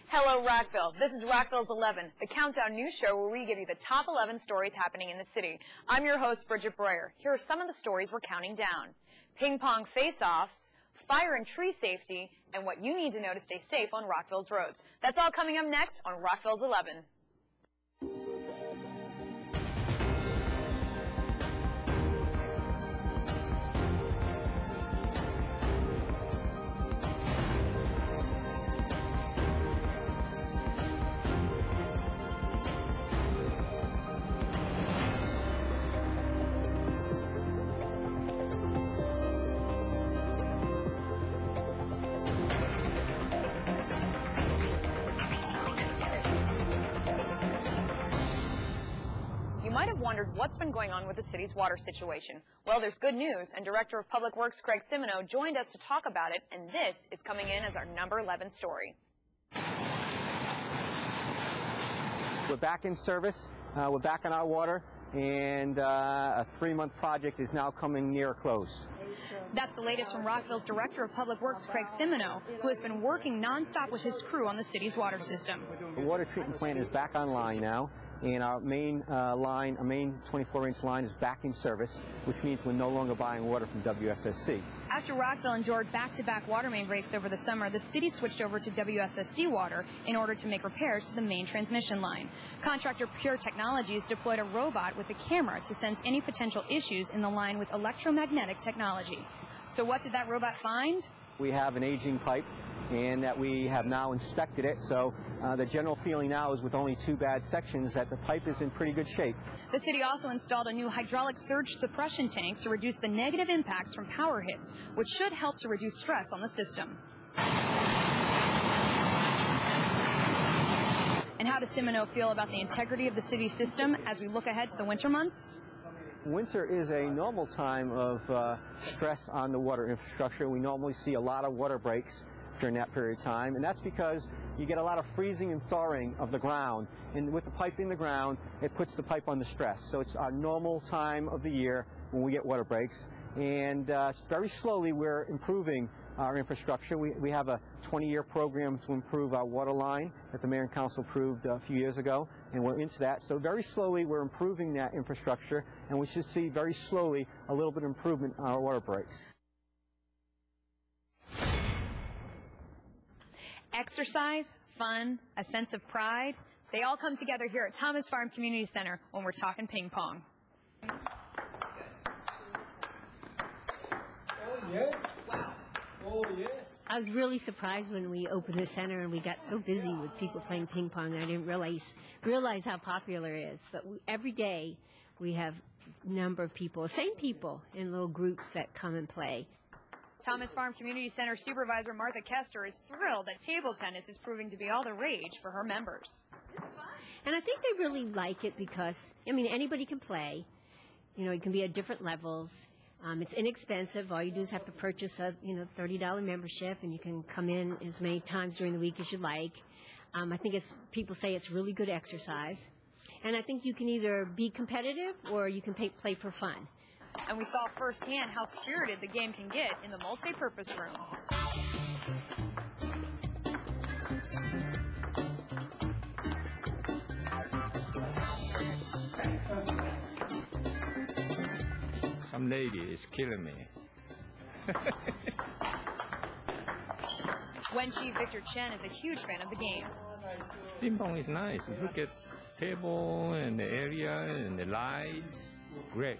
Hello, Rockville. This is Rockville's 11, the countdown news show where we give you the top 11 stories happening in the city. I'm your host, Bridget Breuer. Here are some of the stories we're counting down. Ping pong face-offs, fire and tree safety, and what you need to know to stay safe on Rockville's roads. That's all coming up next on Rockville's 11. You might have wondered what's been going on with the city's water situation. Well, there's good news, and Director of Public Works Craig Simino joined us to talk about it, and this is coming in as our number 11 story. We're back in service, we're back on our water, and a 3-month project is now coming near a close. That's the latest from Rockville's Director of Public Works Craig Simino, who has been working nonstop with his crew on the city's water system. The water treatment plant is back online now. And our main line, our main 24-inch line is back in service, which means we're no longer buying water from WSSC. After Rockville endured back-to-back water main breaks over the summer, the city switched over to WSSC water in order to make repairs to the main transmission line. Contractor Pure Technologies deployed a robot with a camera to sense any potential issues in the line with electromagnetic technology. So what did that robot find? We have an aging pipe, and that we have now inspected it, so the general feeling now is with only 2 bad sections that the pipe is in pretty good shape. The city also installed a new hydraulic surge suppression tank to reduce the negative impacts from power hits, which should help to reduce stress on the system. And how does Simino feel about the integrity of the city system as we look ahead to the winter months? Winter is a normal time of stress on the water infrastructure. We normally see a lot of water breaks during that period of time, and that's because you get a lot of freezing and thawing of the ground, and with the pipe in the ground, it puts the pipe under stress. So it's our normal time of the year when we get water breaks, and very slowly we're improving our infrastructure. We have a 20-year program to improve our water line that the Mayor and Council approved a few years ago, and we're into that. So very slowly we're improving that infrastructure, and we should see very slowly a little bit of improvement in our water breaks. Exercise, fun, a sense of pride, they all come together here at Thomas Farm Community Center when we're talking ping pong. Oh, yeah. Wow. Oh, yeah. I was really surprised when we opened the center and we got so busy with people playing ping pong. I didn't realize how popular it is. But every day we have a number of people, same people, in little groups that come and play. Thomas Farm Community Center Supervisor Martha Kester is thrilled that table tennis is proving to be all the rage for her members. And I think they really like it because, I mean, anybody can play. You know, it can be at different levels. It's inexpensive. All you do is have to purchase a, $30 membership, and you can come in as many times during the week as you like. I think people say it's really good exercise. And I think you can either be competitive or you can play for fun. And we saw firsthand how spirited the game can get in the multi-purpose room. Some lady is killing me. Wenchi Victor Chen is a huge fan of the game. Ping pong is nice. You look at table and the area and the light. Great.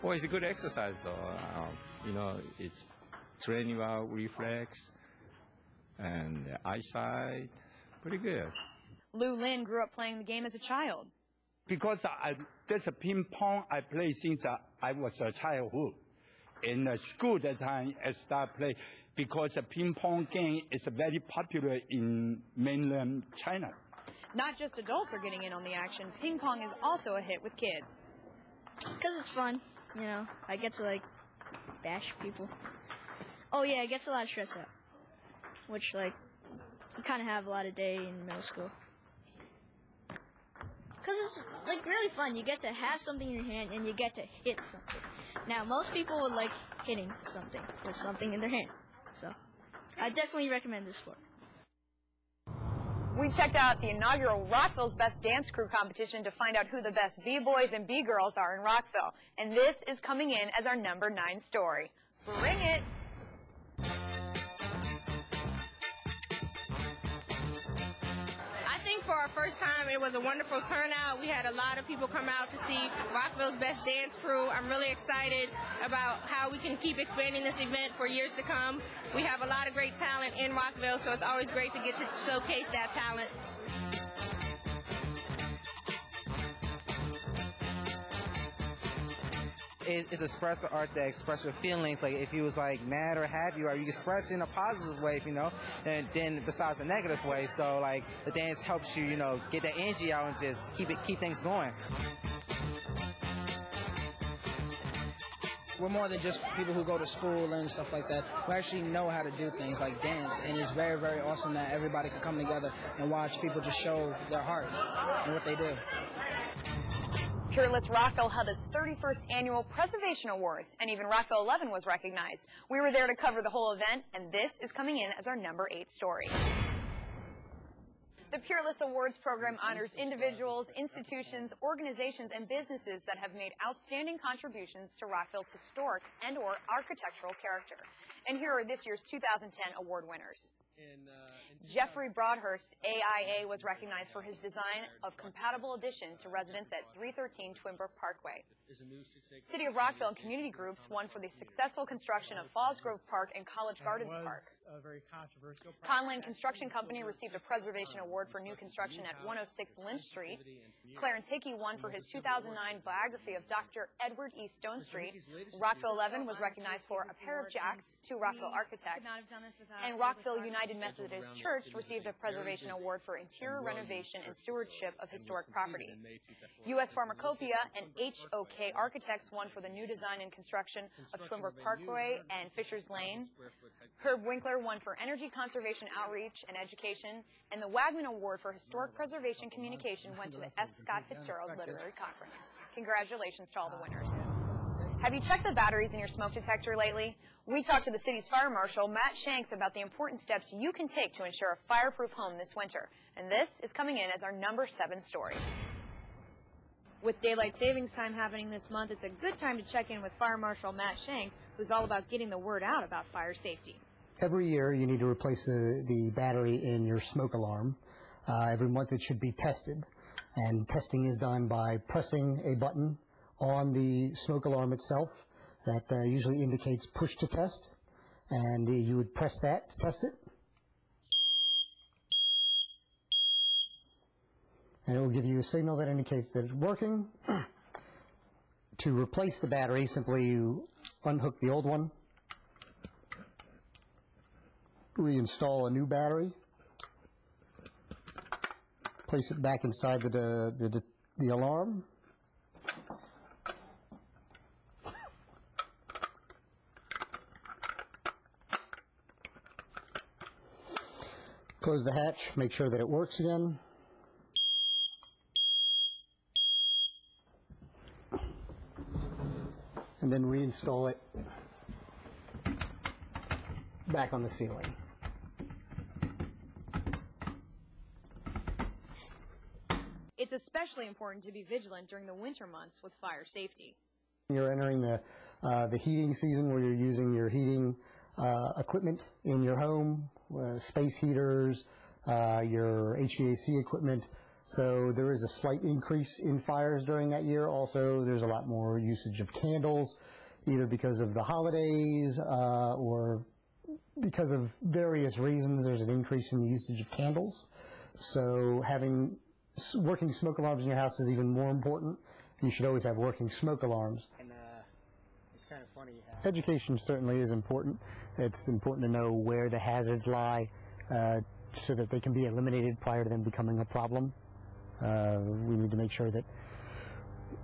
Well, it's a good exercise, though. It's training our reflex and eyesight. Pretty good. Lu Lin grew up playing the game as a child. Because there's a ping pong I play since I was a childhood. In the school that time, I started playing because the ping pong game is very popular in mainland China. Not just adults are getting in on the action. Ping pong is also a hit with kids. Because it's fun, I get to, bash people. Oh, yeah, it gets a lot of stress out, which, you kind of have a lot of day in middle school. Because it's, really fun. You get to have something in your hand, and you get to hit something. Now, most people would like hitting something with something in their hand. So, I definitely recommend this sport. We checked out the inaugural Rockville's Best Dance Crew competition to find out who the best B-boys and B-girls are in Rockville. And this is coming in as our number 9 story. Bring it! I think for our first time, it was a wonderful turnout. We had a lot of people come out to see Rockville's Best Dance Crew. I'm really excited about how we can keep expanding this event for years to come. We have a lot of great talent in Rockville, so it's always great to get to showcase that talent. It's expressive art that express your feelings. Like if you was like mad or happy, or you express in a positive way, you know, and then besides a negative way. So like the dance helps you, you know, get that energy out and just keep things going. We're more than just people who go to school and stuff like that. We actually know how to do things like dance, and it's very, very awesome that everybody can come together and watch people just show their heart and what they do. Peerless Rockville held its 31st annual Preservation Awards, and even Rockville 11 was recognized. We were there to cover the whole event, and this is coming in as our number 8 story. The Peerless Awards program honors individuals, institutions, organizations, and businesses that have made outstanding contributions to Rockville's historic and/or architectural character. And here are this year's 2010 award winners. Jeffrey Broadhurst, AIA, was recognized for his design of compatible addition to residents at 313 Twinbrook Parkway. City of Rockville and community groups won for the successful construction of Falls Grove Park and College Gardens Park. Conlan Construction Company received a preservation award for new construction at 106 Lynch Street. Clarence Hickey won for his 2009 biography of Dr. Edward E. Stone Street. Rockville 11 was recognized for A Pair of Jacks, 2 Rockville architects. And Rockville United Methodist Church received a preservation award for interior renovation and stewardship of historic property. U.S. Pharmacopoeia and HOK Architects won for the new design and construction of Twinbrook Parkway and Fisher's Lane. Herb Winkler won for energy conservation outreach and education, and the Wagman Award for historic preservation communication went to the F. Scott Fitzgerald Literary Conference. Congratulations to all the winners. Have you checked the batteries in your smoke detector lately? We talked to the city's fire marshal, Matt Shanks, about the important steps you can take to ensure a fireproof home this winter. And this is coming in as our number 7 story. With daylight savings time happening this month, it's a good time to check in with Fire Marshal Matt Shanks, who's all about getting the word out about fire safety. Every year you need to replace the battery in your smoke alarm. Every month it should be tested. And testing is done by pressing a button on the smoke alarm itself that usually indicates push to test. And you would press that to test it. And it will give you a signal that indicates that it's working. To replace the battery, simply you unhook the old one, reinstall a new battery, place it back inside the alarm, close the hatch, make sure that it works again. And then reinstall it back on the ceiling. It's especially important to be vigilant during the winter months with fire safety. You're entering the heating season where you're using your heating equipment in your home, space heaters, your HVAC equipment. So there is a slight increase in fires during that year. Also, there's a lot more usage of candles, either because of the holidays or because of various reasons. There's an increase in the usage of candles. So having working smoke alarms in your house is even more important. You should always have working smoke alarms. And it's kind of funny. Education certainly is important. It's important to know where the hazards lie so that they can be eliminated prior to them becoming a problem. We need to make sure that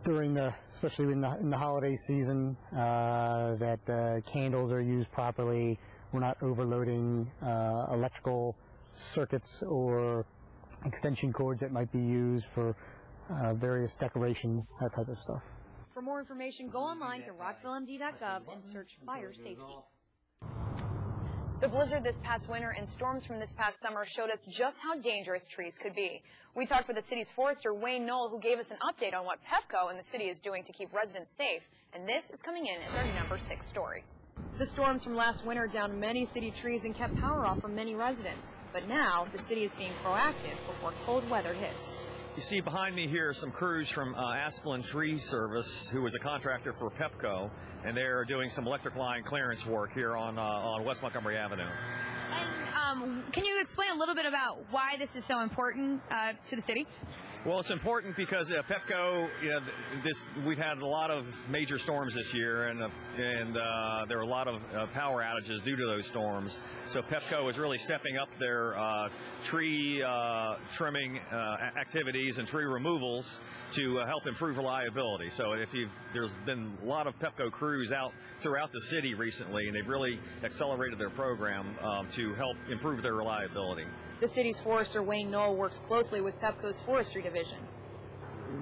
during especially in the holiday season, that candles are used properly. We're not overloading electrical circuits or extension cords that might be used for various decorations, that type of stuff. For more information, go online to rockvillemd.gov and search fire safety. The blizzard this past winter and storms from this past summer showed us just how dangerous trees could be. We talked with the city's forester, Wayne Knoll, who gave us an update on what Pepco and the city is doing to keep residents safe. And this is coming in as our number 6 story. The storms from last winter downed many city trees and kept power off for many residents. But now, the city is being proactive before cold weather hits. You see behind me here some crews from Asplin Tree Service, who is a contractor for Pepco, and they're doing some electric line clearance work here on West Montgomery Avenue. And can you explain a little bit about why this is so important to the city? Well, it's important because Pepco, we've had a lot of major storms this year, and there are a lot of power outages due to those storms. So Pepco is really stepping up their tree trimming activities and tree removals to help improve reliability. So there's been a lot of Pepco crews out throughout the city recently, and they've really accelerated their program to help improve their reliability. The city's forester, Wayne Knoll, works closely with Pepco's forestry division.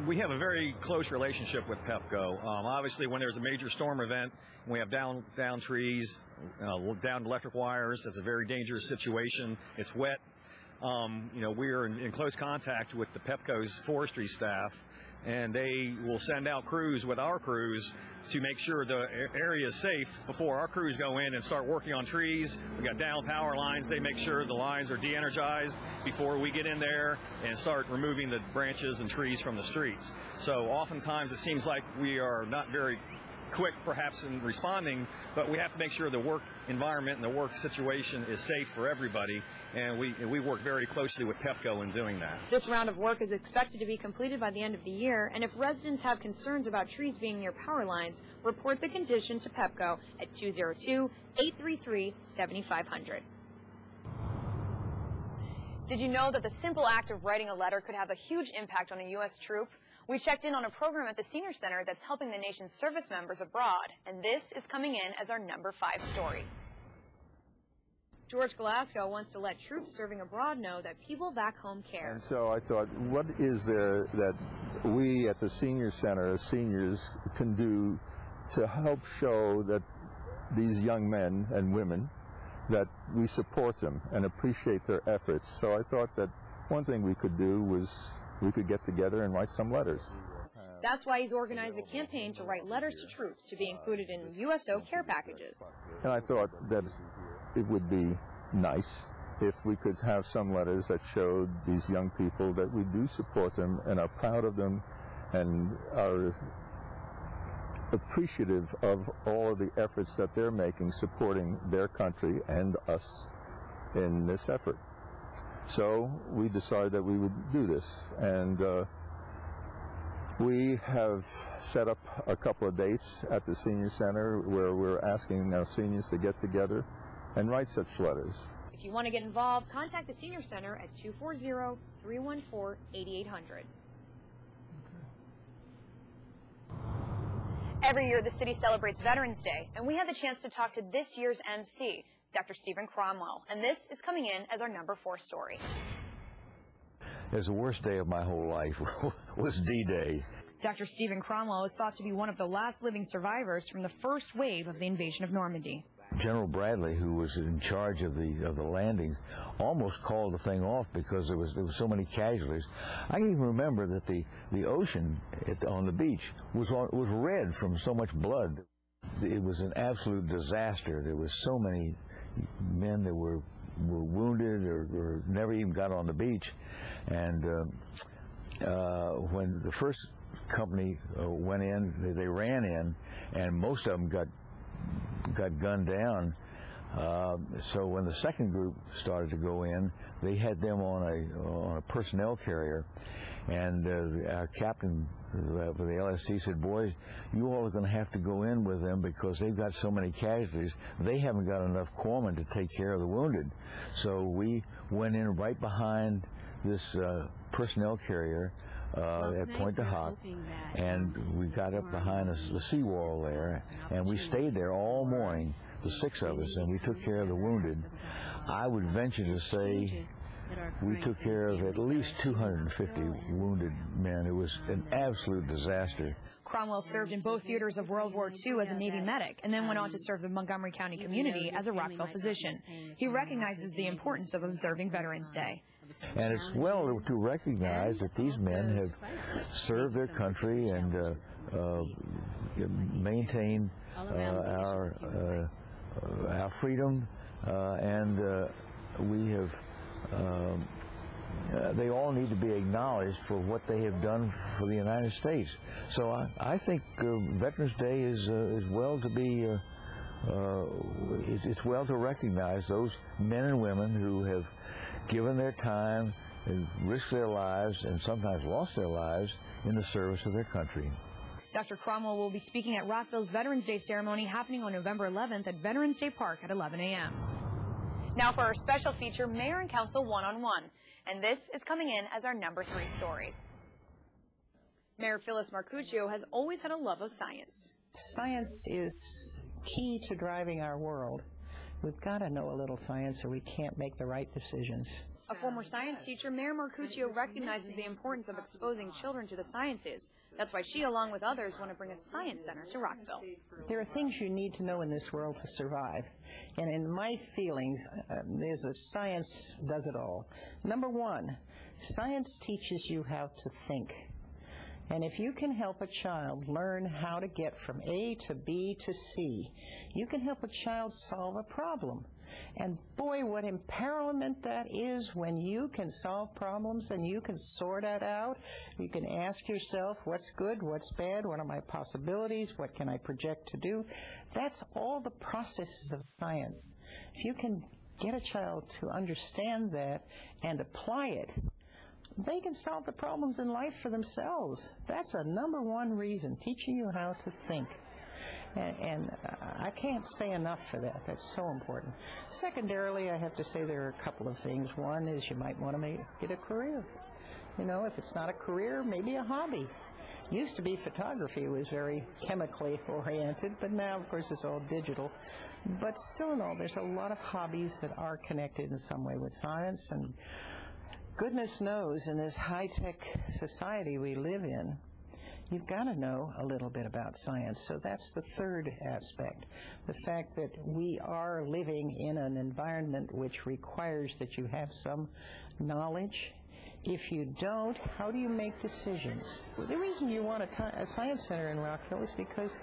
We have a very close relationship with Pepco. Obviously, when there's a major storm event, we have down trees, down electric wires. That's a very dangerous situation. It's wet. We are in close contact with the Pepco's forestry staff, and they will send out crews with our crews to make sure the area is safe before our crews go in and start working on trees. We got down power lines. They make sure the lines are de-energized before we get in there and start removing the branches and trees from the streets. So oftentimes it seems like we are not very quick perhaps in responding, but we have to make sure the work environment and the work situation is safe for everybody, and we work very closely with Pepco in doing that. This round of work is expected to be completed by the end of the year, and if residents have concerns about trees being near power lines, report the condition to Pepco at 202-833-7500. Did you know that the simple act of writing a letter could have a huge impact on a U.S. troop? We checked in on a program at the Senior Center that's helping the nation's service members abroad, and this is coming in as our number 5 story. George Glasgow wants to let troops serving abroad know that people back home care. And so I thought, what is there that we at the Senior Center, as seniors, can do to help show that these young men and women, that we support them and appreciate their efforts. So I thought that one thing we could do was we could get together and write some letters. That's why he's organized a campaign to write letters to troops to be included in USO care packages. And I thought that it would be nice if we could have some letters that showed these young people that we do support them and are proud of them and are appreciative of all of the efforts that they're making supporting their country and us in this effort. So we decided that we would do this, and we have set up a couple of dates at the Senior Center where we're asking our seniors to get together and write such letters. If you want to get involved, contact the Senior Center at 240-314-8800. Every year, the city celebrates Veterans Day, and we had the chance to talk to this year's MC, Dr. Stephen Cromwell, and this is coming in as our number 4 story. It's the worst day of my whole life was D-Day. Dr. Stephen Cromwell is thought to be one of the last living survivors from the first wave of the invasion of Normandy. General Bradley, who was in charge of the landing, almost called the thing off because there was so many casualties. I can even remember that the ocean on the beach was red from so much blood. It was an absolute disaster. There was so many men that were wounded or never even got on the beach. And when the first company went in, they ran in, and most of them got gunned down. So when the second group started to go in, they had them on a personnel carrier, and our captain for the LST said, "Boys, you all are going to have to go in with them because they've got so many casualties. They haven't got enough corpsmen to take care of the wounded." So we went in right behind this personnel carrier at Pointe du Hoc, and we got up behind the seawall there, and we stayed there all morning, the 6 of us, and we took care of the wounded. I would venture to say we took care of at least 250 wounded men. It was an absolute disaster. Cromwell served in both theaters of World War II as a Navy medic and then went on to serve the Montgomery County community as a Rockville physician. He recognizes the importance of observing Veterans Day. And it's well to recognize that these men have served their country and maintained our freedom, and we have. They all need to be acknowledged for what they have done for the United States. So I think Veterans Day is well to be. It's well to recognize those men and women who have given their time and risked their lives and sometimes lost their lives in the service of their country. Dr. Cromwell will be speaking at Rockville's Veterans Day ceremony happening on November 11th at Veterans Day Park at 11 a.m. Now for our special feature, Mayor and Council One-on-One. And this is coming in as our number 3 story. Mayor Phyllis Marcuccio has always had a love of science. Science is key to driving our world. We've got to know a little science or we can't make the right decisions. A former science teacher, Mayor Marcuccio recognizes the importance of exposing children to the sciences. That's why she, along with others, want to bring a science center to Rockville. There are things you need to know in this world to survive. And in my feelings, there's a science does it all. Number one, science teaches you how to think. And if you can help a child learn how to get from A to B to C, you can help a child solve a problem. And boy, what empowerment that is when you can solve problems and you can sort that out. You can ask yourself, what's good, what's bad, what are my possibilities, what can I project to do? That's all the processes of science. If you can get a child to understand that and apply it, they can solve the problems in life for themselves. That's a number 1 reason, teaching you how to think. And I can't say enough for that. That's so important. Secondarily, I have to say there are a couple of things. One is you might want to make it a career. You know, if it's not a career, maybe a hobby. Used to be photography was very chemically oriented, but now, of course, it's all digital. But still in all, there's a lot of hobbies that are connected in some way with science. And goodness knows, in this high-tech society we live in, you've got to know a little bit about science. So that's the third aspect, the fact that we are living in an environment which requires that you have some knowledge. If you don't, how do you make decisions? Well, the reason you want a science center in Rockville is because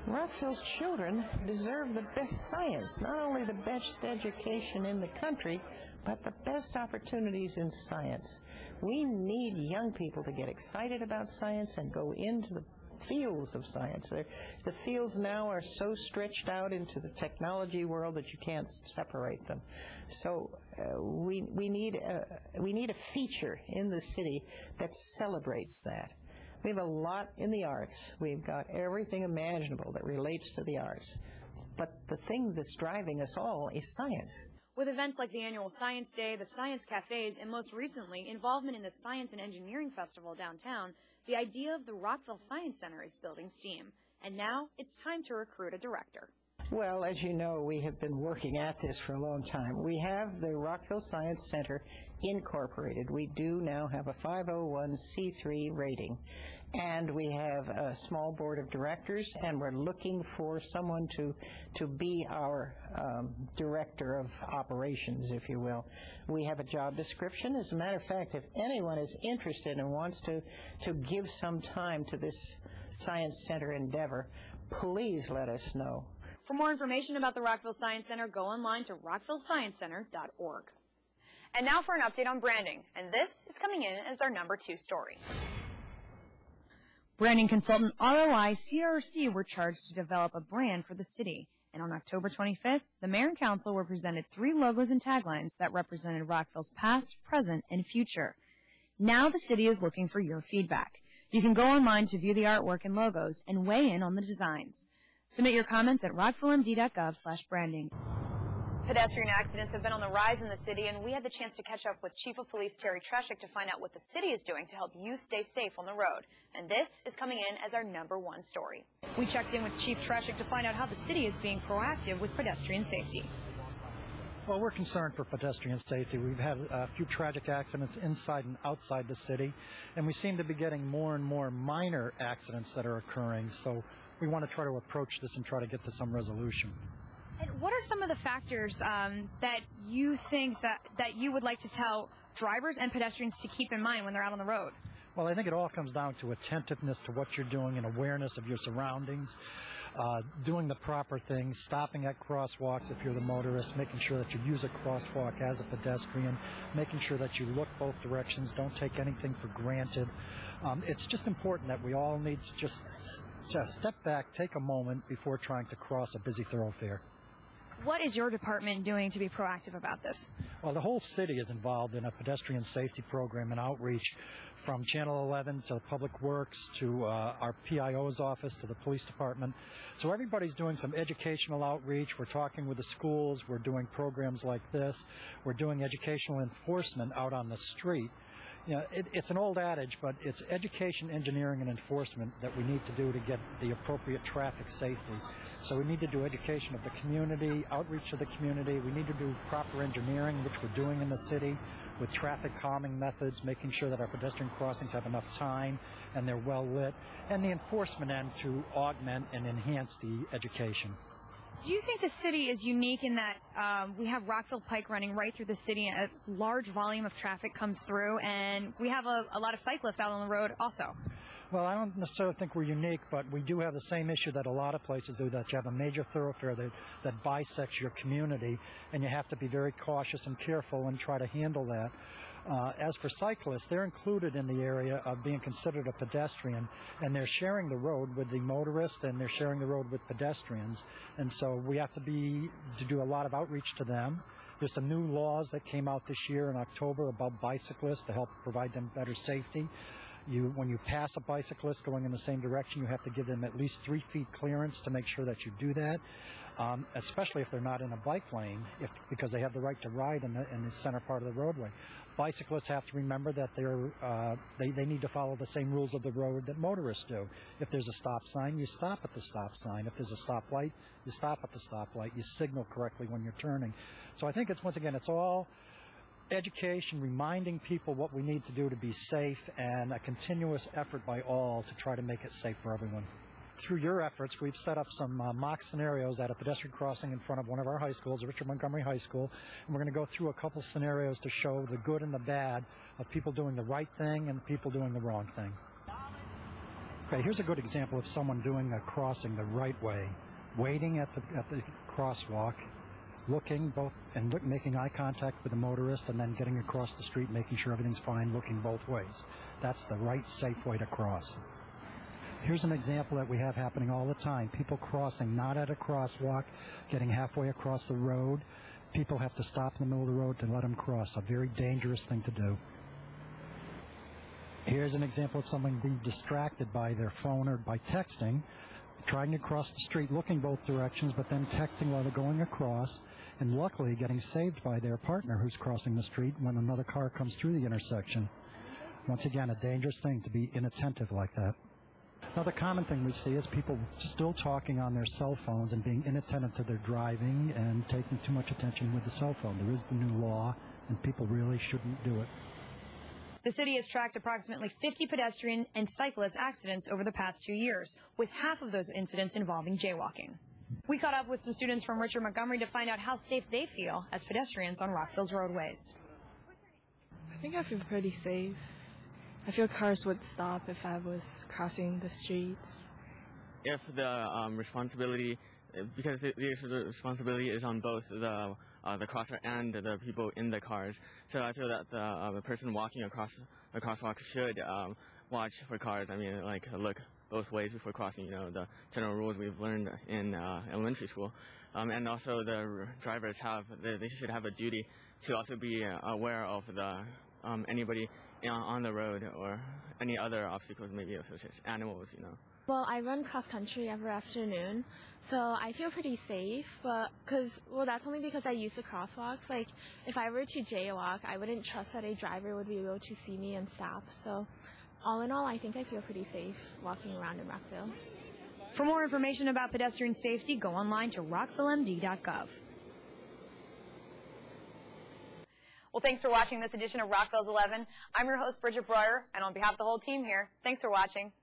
Rockville's children deserve the best science, not only the best education in the country, but the best opportunities in science. We need young people to get excited about science and go into the fields of science. The fields now are so stretched out into the technology world that you can't separate them. So we need a feature in the city that celebrates that. We have a lot in the arts. We've got everything imaginable that relates to the arts. But the thing that's driving us all is science. With events like the annual Science Day, the Science Cafes, and most recently, involvement in the Science and Engineering Festival downtown, the idea of the Rockville Science Center is building steam. And now, it's time to recruit a director. Well, as you know, we have been working at this for a long time. We have the Rockville Science Center incorporated. We do now have a 501c3 rating, and we have a small board of directors, and we're looking for someone to be our director of operations, if you will. We have a job description. As a matter of fact, if anyone is interested and wants to give some time to this Science Center endeavor, please let us know. For more information about the Rockville Science Center, go online to rockvillesciencecenter.org. And now for an update on branding, and this is coming in as our number 2 story. Branding consultant ROI CRC were charged to develop a brand for the city. And on October 25th, the Mayor and Council were presented 3 logos and taglines that represented Rockville's past, present, and future. Now the city is looking for your feedback. You can go online to view the artwork and logos and weigh in on the designs. Submit your comments at rockvillemd.gov/branding. Pedestrian accidents have been on the rise in the city, and we had the chance to catch up with Chief of Police Terry Treshik to find out what the city is doing to help you stay safe on the road. And this is coming in as our number 1 story. We checked in with Chief Treshik to find out how the city is being proactive with pedestrian safety. Well, we're concerned for pedestrian safety. We've had a few tragic accidents inside and outside the city, and we seem to be getting more and more minor accidents that are occurring. So we want to try to approach this and try to get to some resolution. And what are some of the factors that you think that you would like to tell drivers and pedestrians to keep in mind when they're out on the road? Well, I think it all comes down to attentiveness to what you're doing and awareness of your surroundings, doing the proper things, stopping at crosswalks if you're the motorist, making sure that you use a crosswalk as a pedestrian, making sure that you look both directions, don't take anything for granted. It's just important that we all need to just step back, take a moment before trying to cross a busy thoroughfare. What is your department doing to be proactive about this? Well, the whole city is involved in a pedestrian safety program and outreach, from Channel 11 to Public Works to our PIO's office to the police department. So everybody's doing some educational outreach. We're talking with the schools. We're doing programs like this. We're doing educational enforcement out on the street. You know, it's an old adage, but it's education, engineering, and enforcement that we need to do to get the appropriate traffic safety. So we need to do education of the community, outreach to the community. We need to do proper engineering, which we're doing in the city, with traffic calming methods, making sure that our pedestrian crossings have enough time and they're well lit, and the enforcement end to augment and enhance the education. Do you think the city is unique in that we have Rockville Pike running right through the city, a large volume of traffic comes through, and we have a lot of cyclists out on the road also? Well, I don't necessarily think we're unique, but we do have the same issue that a lot of places do, that you have a major thoroughfare that bisects your community, and you have to be very cautious and careful and try to handle that. As for cyclists, they're included in the area of being considered a pedestrian, and they're sharing the road with the motorist, and they're sharing the road with pedestrians, and so we have to do a lot of outreach to them. There's some new laws that came out this year in October about bicyclists to help provide them better safety. When you pass a bicyclist going in the same direction, you have to give them at least 3 feet clearance to make sure that you do that, especially if they're not in a bike lane, because they have the right to ride in the center part of the roadway. Bicyclists have to remember that they need to follow the same rules of the road that motorists do. If there's a stop sign, you stop at the stop sign. If there's a stoplight, you stop at the stoplight. You signal correctly when you're turning. So I think once again, it's all education, reminding people what we need to do to be safe, and a continuous effort by all to try to make it safe for everyone. Through your efforts, we've set up some mock scenarios at a pedestrian crossing in front of one of our high schools, Richard Montgomery High School, and we're going to go through a couple scenarios to show the good and the bad of people doing the right thing and people doing the wrong thing. Okay, here's a good example of someone doing a crossing the right way, waiting at the crosswalk, looking both and making eye contact with the motorist, and then getting across the street, making sure everything's fine, looking both ways. That's the right, safe way to cross. Here's an example that we have happening all the time. People crossing not at a crosswalk, getting halfway across the road. People have to stop in the middle of the road to let them cross. A very dangerous thing to do. Here's an example of someone being distracted by their phone or by texting, trying to cross the street, looking both directions, but then texting while they're going across, and luckily getting saved by their partner who's crossing the street when another car comes through the intersection. Once again, a dangerous thing to be inattentive like that. Another common thing we see is people still talking on their cell phones and being inattentive to their driving and taking too much attention with the cell phone. There is the new law, and people really shouldn't do it. The city has tracked approximately 50 pedestrian and cyclist accidents over the past 2 years, with half of those incidents involving jaywalking. We caught up with some students from Richard Montgomery to find out how safe they feel as pedestrians on Rockville's roadways. I think I feel pretty safe. I feel cars would stop if I was crossing the streets. If the responsibility, because the responsibility is on both the crosser and the people in the cars, so I feel that the person walking across the crosswalk should watch for cars. I mean, like, look both ways before crossing. You know, the general rules we've learned in elementary school, and also the drivers they should have a duty to also be aware of the anybody on the road or any other obstacles, maybe such as animals, you know. Well, I run cross country every afternoon, so I feel pretty safe, but that's only because I use the crosswalks. Like, if I were to jaywalk, I wouldn't trust that a driver would be able to see me and stop. So, all in all, I think I feel pretty safe walking around in Rockville. For more information about pedestrian safety, go online to rockvillemd.gov. Well, thanks for watching this edition of Rockville's 11. I'm your host, Bridget Breuer, and on behalf of the whole team here, thanks for watching.